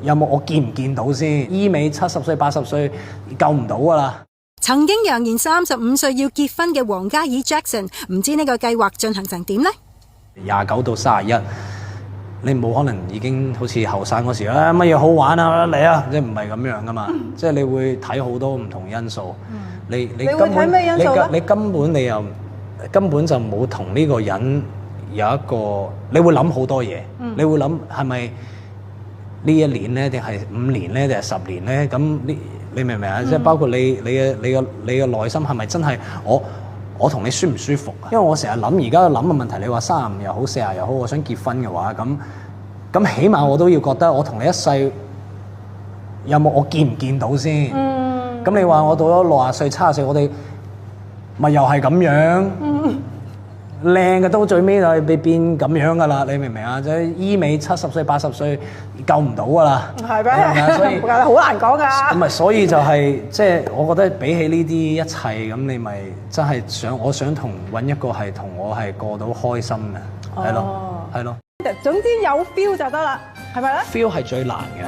有冇我見唔見到先？醫美70歲80歲救唔到㗎啦。曾經揚言35歲要結婚嘅黃嘉怡 Jackson， 唔知呢個計劃進行成點呢？29到31，你冇可能已經好似後生嗰時乜嘢好玩啊嚟啊，即係唔係咁樣噶嘛？即係你會睇好多唔同因素。你會睇咩因素咧？你根本就冇同呢個人有一個，你會諗好多嘢。你會諗係咪呢一年咧，定係5年咧，定係10年咧？咁你明唔明啊？即係包括你嘅內心係咪真係我同你舒唔舒服啊？因為我成日諗而家諗嘅問題，你話35又好40又好，我想結婚嘅話，咁起碼我都要覺得我同你一世有冇我見唔見到先？咁你話我到咗60歲70歲，我哋咪又係咁樣？靚嘅都最尾就係變咁樣噶啦，你明唔明啊？即係醫美70歲80歲救唔到噶啦，係咩？所以好難講㗎。咁咪所以就係即係我覺得比起呢啲一切咁，你咪真係我想揾一個係同我係過到開心嘅，係咯。總之有 feel 就得啦，係咪咧？ feel 係最難嘅。